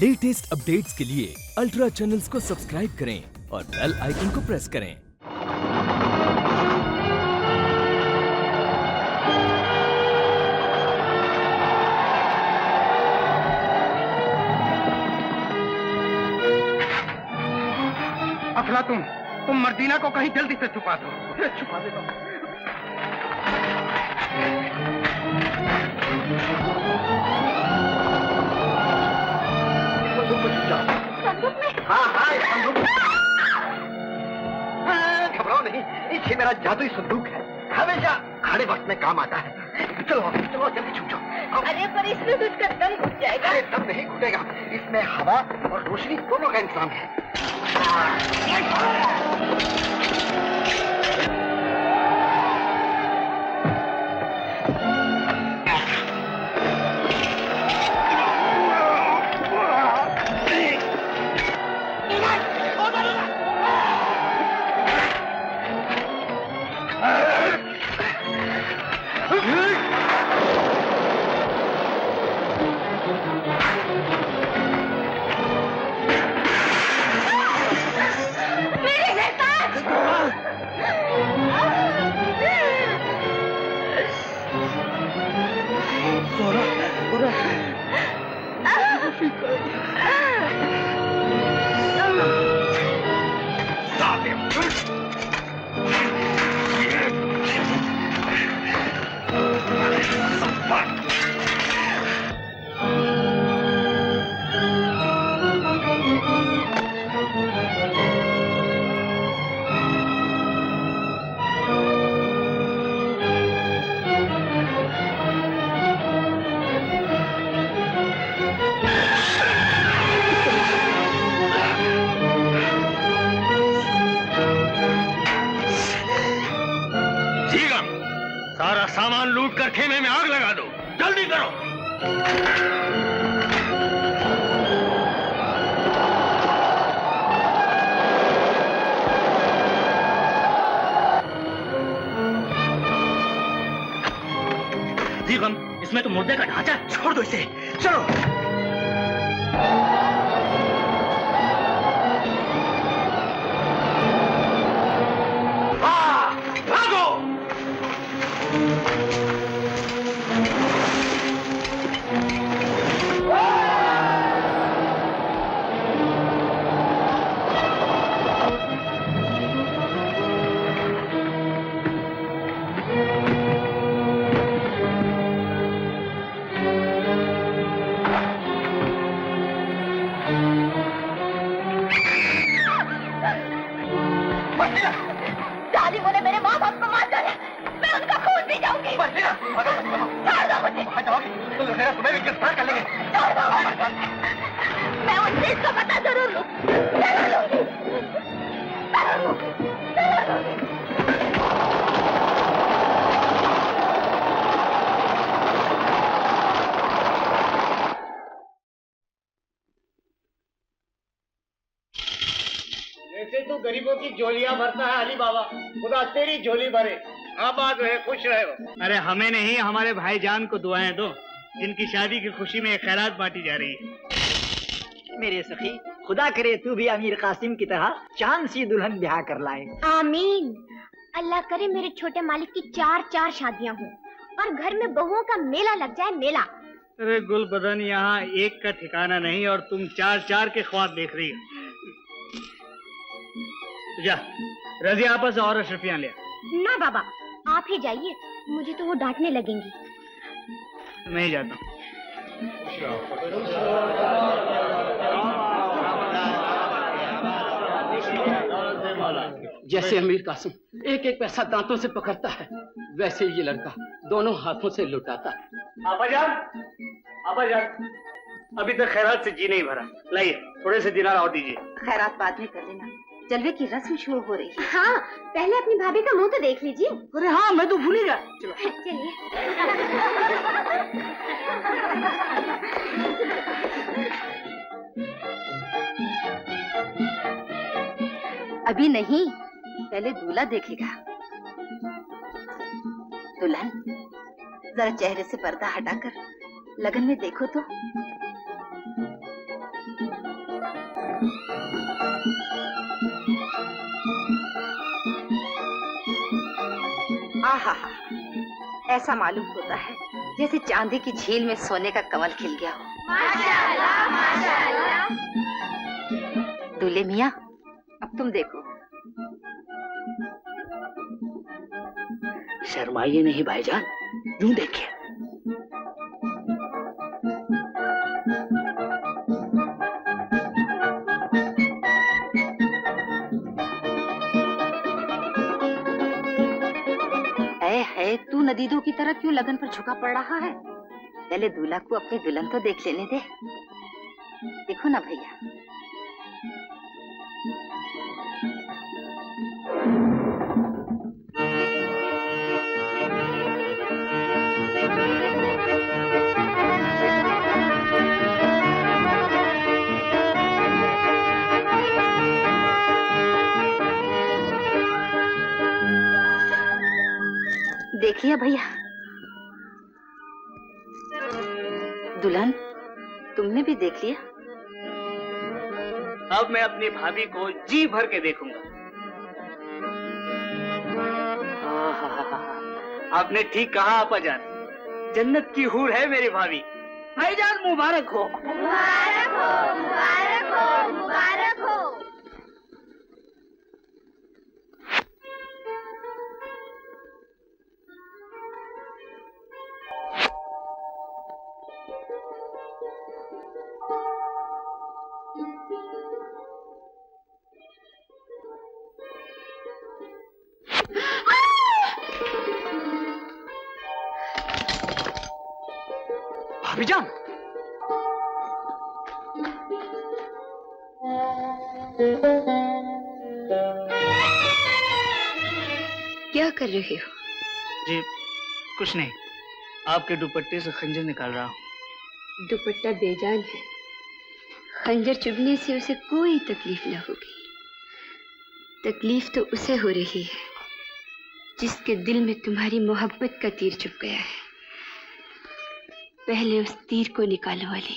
Latest updates के लिए ultra channels को सब्सक्राइब करें और बेल आइकन को प्रेस करें। अफलातून, तुम मर्दीना को कहीं जल्दी से छुपा दो। छुपा देता हूँ। हाँ, घबराओ नहीं, ये मेरा जादुई संदूक है, हमेशा खड़े वक्त में काम आता है। चलो चलो जल्दी छुप जाओ। अरे पर इसमें तो उसका दम घुट जाएगा। अरे दम नहीं घुटेगा, इसमें हवा और रोशनी दोनों का इंतजाम है। सारा सामान लूट कर खेमे में आग लगा दो, जल्दी करो। जीगम, इसमें तो मुर्दे का ढांचा। छोड़ दो इसे, चलो। जालिमों ने मेरे माँ बाप को मार डाला, मैं उनका खून पी जाऊंगी। छोड़ दो मुझे। तो तुम्हें भी गिरफ्तार कर लेंगे। छोड़ दो। मैं उनसे इसका पता जरूर लूं। जैसे तू गरीबों की झोलियां भरता है अली बाबा, खुदा तेरी झोली भरे। आबाद रहे, खुश रहे। अरे हमें नहीं, हमारे भाईजान को दुआएं दो, जिनकी शादी की खुशी में खैरात बांटी जा रही है। मेरे सखी, खुदा करे तू भी अमीर कासिम की तरह चांद सी दुल्हन ब्याह कर लाए। आमीन। अल्लाह करे मेरे छोटे मालिक की 4 शादियां हों और घर में बहुओं का मेला लग जाए, मेला। अरे गुल बदन, यहाँ एक का ठिकाना नहीं और तुम 4 के ख्वाब देख रही हो। जा रजी आपस और अशरफियां ले। ना बाबा, आप ही जाइए, मुझे तो वो डांटने लगेंगी। मैं ही जाता हूँ। जैसे अमीर कासिम एक एक पैसा दांतों से पकड़ता है, वैसे ये लड़का दोनों हाथों से लुटाता है। आबाजान, अभी तक खैरात से जी नहीं भरा, लाइए थोड़े से दिनार और दीजिए। खैरात बाद में कर लेना, जलवे की रस्म शुरू हो रही है। हाँ, पहले अपनी भाभी का मुंह तो देख लीजिए। अरे हाँ, मैं तो भूल ही गया। चलो चलिए। अभी नहीं, पहले दूल्हा देखेगा। दुल्हन, जरा चेहरे से पर्दा हटाकर लगन में देखो तो। आहा, ऐसा मालूम होता है जैसे चांदी की झील में सोने का कमल खिल गया हो। माशाअल्लाह, माशाअल्लाह। दूल्हे मियाँ, अब तुम देखो। शर्माइए नहीं भाईजान, यूं देखिए। है तू नदीदों की तरह क्यों लगन पर झुका पड़ रहा है? पहले दूल्हा को अपनी दुल्हन तो देख लेने दे। देखो ना भैया। देखिए भैया, दुल्हन तुमने भी देख लिया। अब मैं अपनी भाभी को जी भर के देखूंगा। आपने ठीक कहा आपा जान, जन्नत की हूर है मेरी भाभी। भाईजान मुबारक हो। मुबारक हो, मुबारक हो, मुबारक हो। भाभी जान, क्या कर रहे हो? जी कुछ नहीं, आपके दुपट्टे से खंजर निकाल रहा हूँ। दुपट्टा बेजान है, खंजर चुभने से उसे कोई तकलीफ न होगी। तकलीफ तो उसे हो रही है जिसके दिल में तुम्हारी मोहब्बत का तीर चुभ गया है। पहले उस तीर को निकालो अली।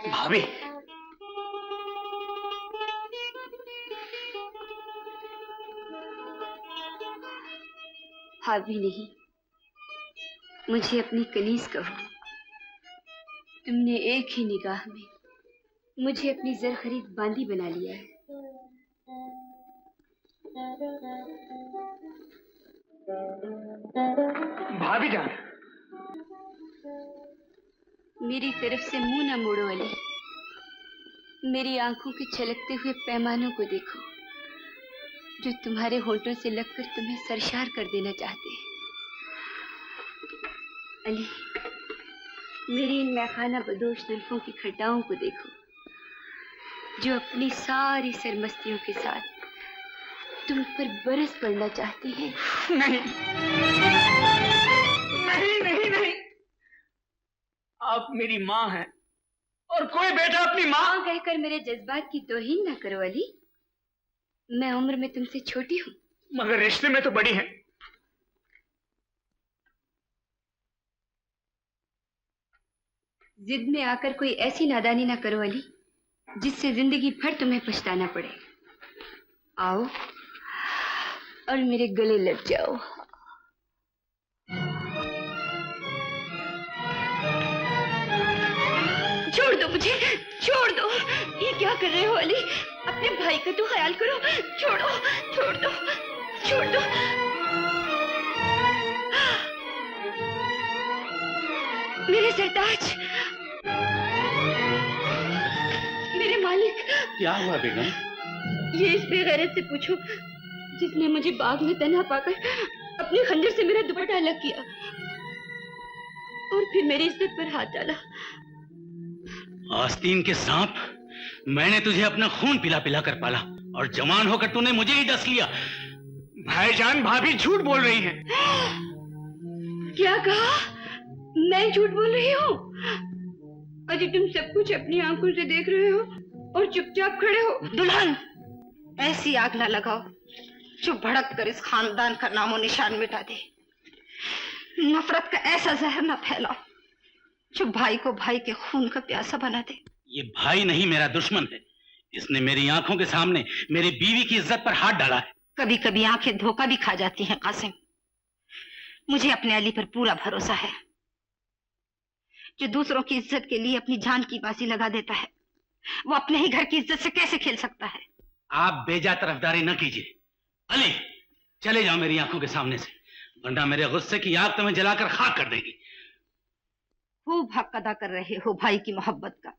भाभी, भाभी नहीं, मुझे अपनी कनीज कहो। तुमने एक ही निगाह में मुझे अपनी जर खरीद बांदी बना लिया है। भाभी जान, मेरी तरफ से मुंह न मोड़ो अली। मेरी आंखों के छलकते हुए पैमानों को देखो जो तुम्हारे होठों से लगकर तुम्हें सरशार कर देना चाहते हैं। अली, मेरी इन मैखाना बदोश जुल्फों की खटाओं को देखो जो अपनी सारी सरमस्तियों के साथ तुम पर बरस पड़ना चाहती है। नहीं नहीं नहीं नहीं, आप मेरी माँ हैं और कोई बेटा अपनी माँ कहकर मेरे जज्बात की तौहीन ना करो अली। मैं उम्र में तुमसे छोटी हूँ मगर रिश्ते में तो बड़ी हैं। जिद में आकर कोई ऐसी नादानी ना करो अली जिससे जिंदगी भर तुम्हें पछताना पड़े। आओ और मेरे गले लग जाओ। छोड़ दो मुझे, छोड़ दो। ये क्या कर रहे हो अली? अपने भाई का तो ख्याल करो। छोड़ो, छोड़ दो, छोड़ दो। मेरे सरताज, मेरे मालिक। क्या हुआ बेगम? ये इस बेगैरत से पूछो जिसने मुझे बाग में तन्हा पाकर अपने खंजर से मेरा दुपट्टा अलग किया और फिर मेरी इज्जत पर हाथ डाला। आस्तीन के सांप, मैंने तुझे अपना खून पिला पिला कर पाला और जवान होकर तूने मुझे ही डस लिया। भाईजान, भाभी झूठ बोल रही हैं। क्या कहा? मैं झूठ बोल रही हूँ? अजी तुम सब कुछ अपनी आंखों से देख रहे हो और चुपचाप खड़े हो। दुल्हन, ऐसी आग न लगाओ जो भड़क कर इस खानदान का नामो निशान मिटा दे। नफरत का ऐसा जहर न फैलाओ जो भाई को भाई के खून का प्यासा बना दे। ये भाई नहीं, मेरा दुश्मन है। इसने मेरी आंखों के सामने मेरी बीवी की इज्जत पर हाथ डाला है। कभी कभी आंखें धोखा भी खा जाती हैं कासिम। मुझे अपने अली पर पूरा भरोसा है। जो दूसरों की इज्जत के लिए अपनी जान की बाजी लगा देता है, वो अपने ही घर की इज्जत से कैसे खेल सकता है? आप बेजा तरफदारी न कीजिए। अली, चले जाओ मेरी आंखों के सामने से, वरना मेरे गुस्से की आग तुम्हें जलाकर खाक कर देगी। खूब हक अदा कर रहे हो भाई की मोहब्बत का,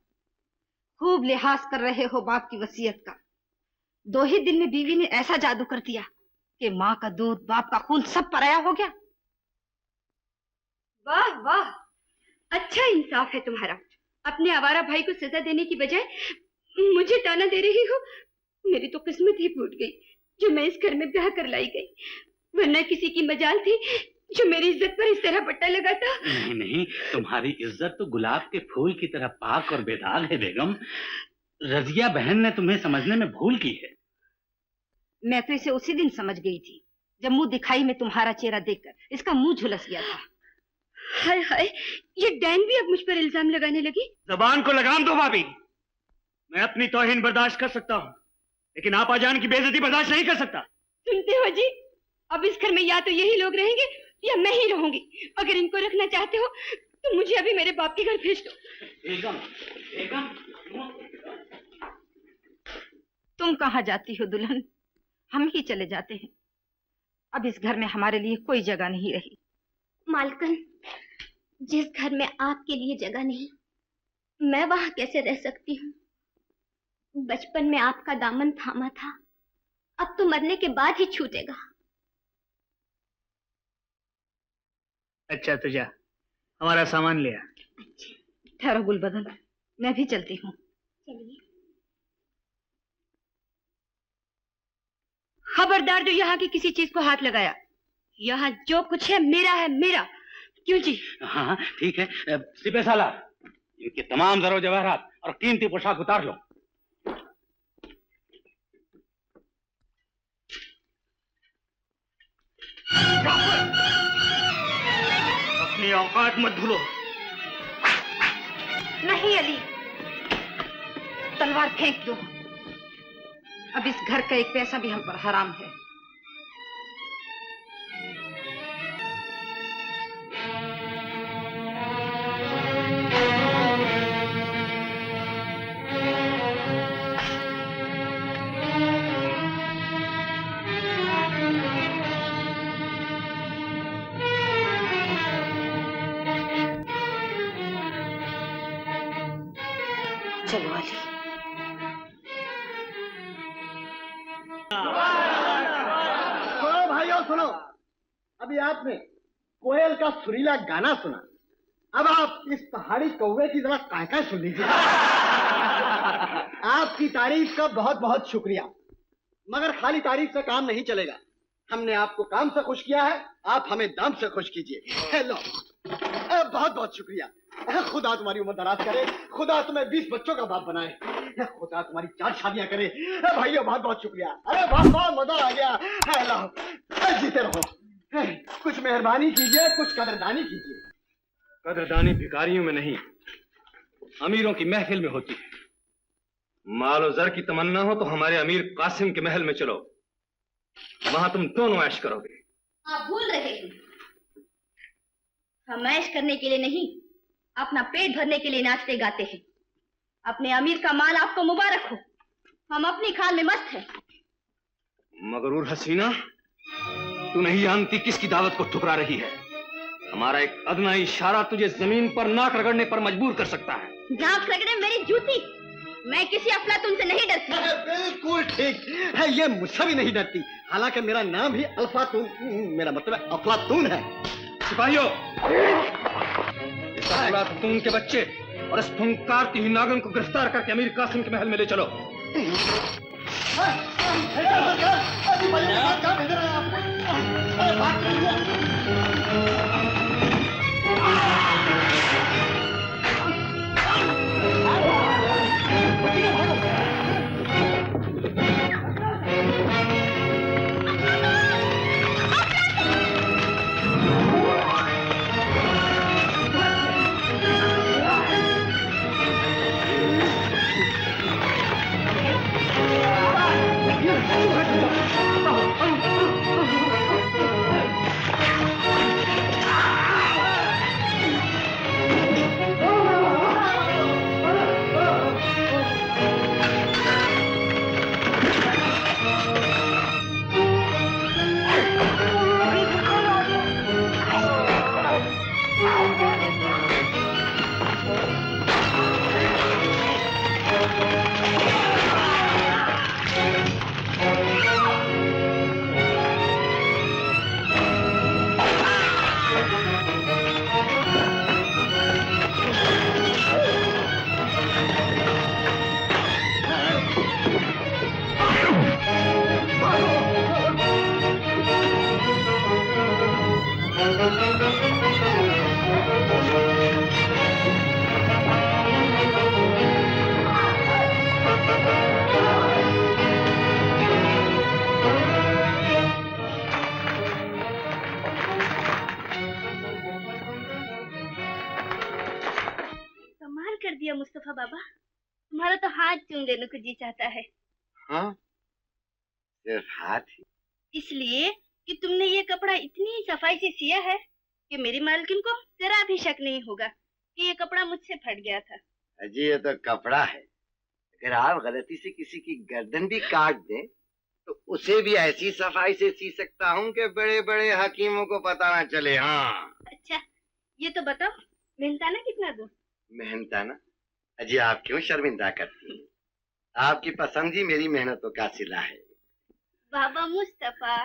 खूब लिहाज कर रहे हो बाप की वसीयत का। 2 ही दिन में बीवी ने ऐसा जादू कर दिया कि माँ का दूध, बाप का खून सब पराया हो गया। वाह वाह, अच्छा इंसाफ है तुम्हारा। अपने आवारा भाई को सजा देने की बजाय मुझे ताना दे रही हो। मेरी तो किस्मत ही फूट गई जो मैं इस घर में ब्याह कर लाई गई, वरना किसी की मजाल थी जो मेरी इज्जत पर इस तरह पट्टा लगाता। नहीं नहीं, तुम्हारी इज्जत तो गुलाब के फूल की तरह पाक और बेदाग है बेगम। रजिया बहन ने तुम्हें समझने में भूल की है। मैं तो इसे उसी दिन समझ गई थी जब मुंह दिखाई में तुम्हारा चेहरा देखकर इसका मुंह झुलस गया था। हाय हाय, ये डैन भी अब मुझ पर इल्जाम लगाने लगी। जबान को लगाम दो भाभी। मैं अपनी तौहीन बर्दाश्त कर सकता हूँ, लेकिन आपा जान की बेइज्जती बर्दाश्त नहीं कर सकता। सुनते हो जी, अब इस घर में या तो यही लोग रहेंगे या मैं ही रहूंगी। अगर इनको रखना चाहते हो तो मुझे अभी मेरे बाप के घर भेज दो। बेगम, बेगम, तुम कहाँ जाती हो दुल्हन? हम ही चले जाते हैं। अब इस घर में हमारे लिए कोई जगह नहीं रही। मालकन, जिस घर में आपके लिए जगह नहीं, मैं वहां कैसे रह सकती हूँ? बचपन में आपका दामन थामा था, अब तो मरने के बाद ही छूटेगा। अच्छा तो जा, हमारा सामान लिया। ठहरो गुलबदन, मैं भी चलती हूँ। चलिए। खबरदार जो यहाँ की किसी चीज को हाथ लगाया। यहाँ जो कुछ है मेरा। क्यों जी? हाँ ठीक है। सिपह सालार, इनके तमाम ज़रो जवाहरात और कीमती पोशाक उतार लो। अपनी औकात मत भूलो। नहीं अली, तलवार फेंक दो। अब इस घर का एक पैसा भी हम पर हराम है। चलो अली। सुनो भाइयों सुनो, अभी आपने कोयल का सुरीला गाना सुना, अब आप इस पहाड़ी कौवे की जरा कायका सुन लीजिए। आपकी तारीफ का बहुत बहुत शुक्रिया, मगर खाली तारीफ से काम नहीं चलेगा। हमने आपको काम से खुश किया है, आप हमें दाम से खुश कीजिए। हेलो, बहुत बहुत शुक्रिया। खुदा तुम्हारी उम्र दराज करे, खुदा तुम्हें 20 बच्चों का बाप बनाए, खुदा तुम्हारी 4 शादियां करे। भाइयों बहुत बहुत शुक्रिया। अरे वाह वाह, मजा आ गया। हेलो, जीते रहो। कुछ मेहरबानी कीजिए, कुछ कदरदानी कीजिए। कदरदानी भिखारियों में नहीं, अमीरों की महफिल में होती है। माल और जर की तमन्ना हो तो हमारे अमीर कासिम के महल में चलो, वहां तुम दोनों ऐश करोगे। आप भूल रहे हैं, हम ऐश करने के लिए नहीं, अपना पेट भरने के लिए नाचते गाते हैं। अपने अमीर का माल आपको मुबारक हो, हम अपनी खाल में मस्त हैं। मगरूर हसीना, तू नहीं जानती किसकी दावत को ठुकरा रही है। हमारा एक अदना इशारा तुझे जमीन पर नाक रगड़ने पर मजबूर कर सकता है। नाक रगड़े मेरी जूती, मैं किसी अफलातून से नहीं डरती। बिल्कुल ठीक है, ये मुझसे भी नहीं डरती। हालांकि मेरा नाम भी अल्फातून, मेरा मतलब अफलातून है। सिपाहियों, इस अफलातून के बच्चे और इस फुंकारती हुई नागिन को गिरफ्तार करके अमीर कासिम के महल में ले चलो। दिया मुस्तफा बाबा, तुम्हारा तो हाथ चूम लेने को जी चाहता है। हाँ, सिर्फ हाथ ही? इसलिए कि तुमने ये कपड़ा इतनी सफाई से सिया है कि मेरी मालकिन को जरा भी शक नहीं होगा कि ये कपड़ा मुझसे फट गया था। अजी ये तो कपड़ा है, अगर आप गलती से किसी की गर्दन भी काट दें तो उसे भी ऐसी सफाई से सी सकता हूँ कि बड़े बड़े हकीमों को पता ना चले। हाँ। अच्छा ये तो बताओ, मेहनताना कितना दूं? मेहनताना? अजी आप क्यों शर्मिंदा करती हैं? आपकी पसंद ही मेरी मेहनतों का सिला है। बाबा मुस्तफा,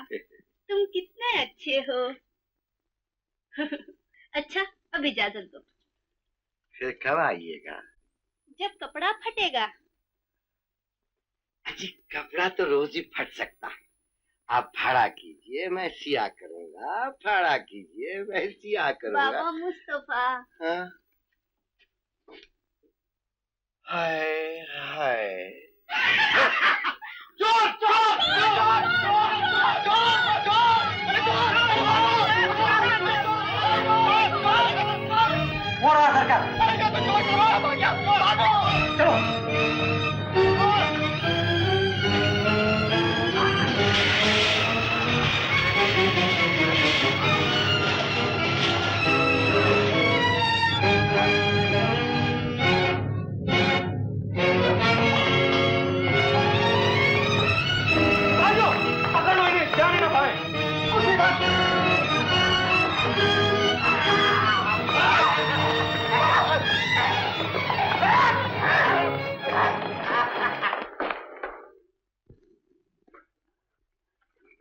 तुम कितने अच्छे हो। अच्छा अब इजाजत दो। फिर कब आइएगा? जब कपड़ा फटेगा। अजी कपड़ा तो रोज ही फट सकता है, आप फाड़ा कीजिए मैं सिया करूंगा, फाड़ा कीजिए मैं सिया करूंगा। बाबा मुस्तफा। हाँ? हाय हाय। चोर चोर चोर चोर हो रहा सरकार। चलो।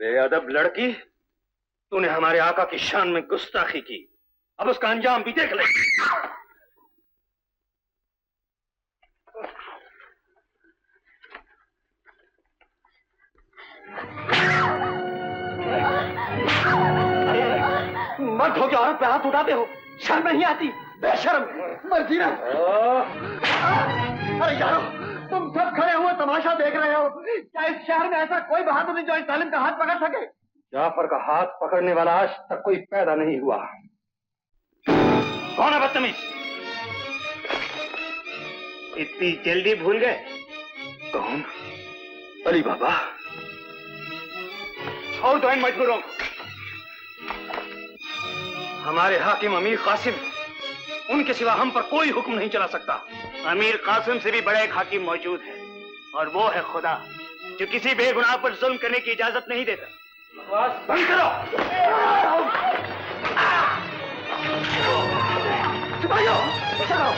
बेअदब लड़की, तूने हमारे आका की शान में गुस्ताखी की, अब उसका अंजाम भी देख ले। मर्द हो के औरत पे हाथ उठाते हो, शर्म नहीं आती? बेशर्म, मर्जी ना। अरे यारो, तुम सब खड़े हुए तमाशा देख रहे हो, क्या इस शहर में ऐसा कोई बहादुर नहीं जो इस जालिम का हाथ पकड़ सके? जाफर का हाथ पकड़ने वाला आज तक कोई पैदा नहीं हुआ। कौन है बदतमीज? इतनी जल्दी भूल गए? कौन? अली बाबा। छोड़ दो इन मजबूरों को। हमारे हाकिम अमीर कासिम, उनके सिवा हम पर कोई हुक्म नहीं चला सकता। अमीर कासिम से भी बड़ा एक हाकिम मौजूद है, और वो है खुदा, जो किसी बेगुनाह पर जुल्म करने की इजाजत नहीं देता। बकवास बंद करो। सिपाहियों, चलो।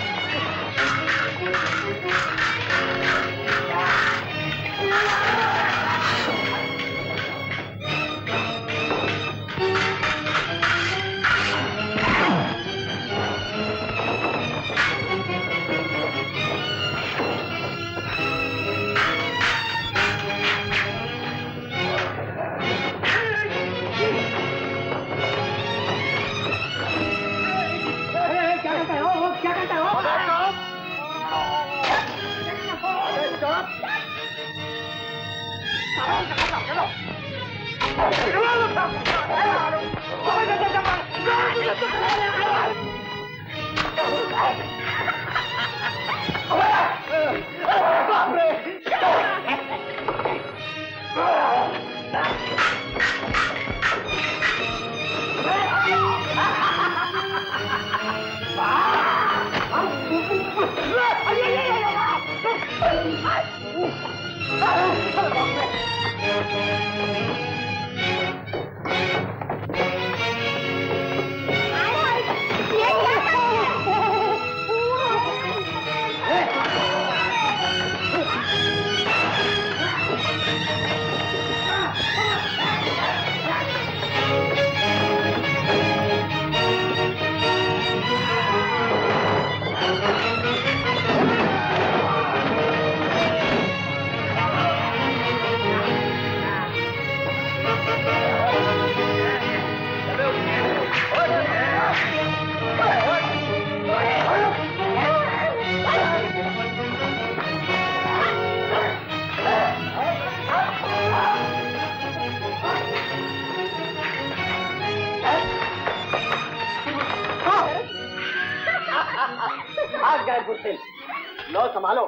लो संभालो,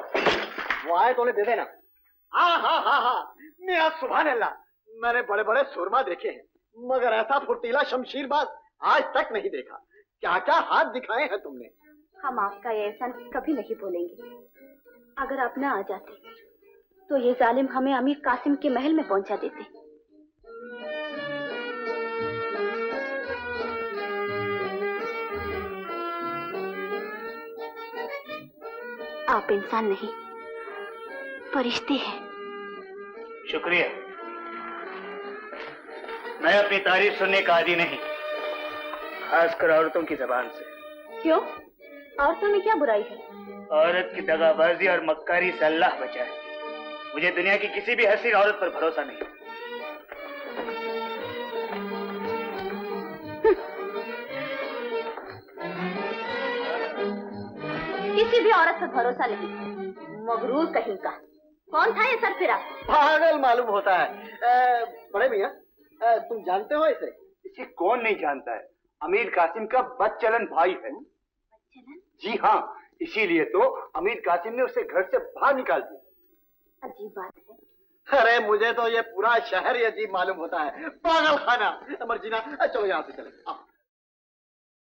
वो आए तो उन्हें दे देना। हाँ हाँ हाँ हाँ, मियां सुभान अल्लाह, मैंने बड़े बड़े सुरमा देखे हैं, मगर ऐसा फुर्तीला शमशीरबाज आज तक नहीं देखा। क्या क्या हाथ दिखाए हैं तुमने। हम आपका ये एहसान कभी नहीं भूलेंगे। अगर आप न आ जाते तो ये जालिम हमें अमीर कासिम के महल में पहुंचा देते। आप इंसान नहीं, फरिश्ते हैं। शुक्रिया। मैं अपनी तारीफ सुनने का आदी नहीं, खासकर औरतों की जबान से। क्यों? औरतों में क्या बुराई है? औरत की दगाबाजी और मक्कारी से अल्लाह बचाए। मुझे दुनिया की किसी भी हसीन औरत पर भरोसा नहीं। किसी भी औरत पर भरोसा नहीं, मगरूर कहीं का। कौन था ये सरफिरा? पागल मालूम होता है। बड़े मियां, तुम जानते हो इसे? इसे कौन नहीं जानता है, अमीर कासिम का बदचलन भाई है। जी हाँ, इसीलिए तो अमीर कासिम ने उसे घर से बाहर निकाल दिया। अजीब बात है। अरे मुझे तो ये पूरा शहर ही अजीब मालूम होता है। पागल खाना। मर्जीना, चलो यहाँ से चले।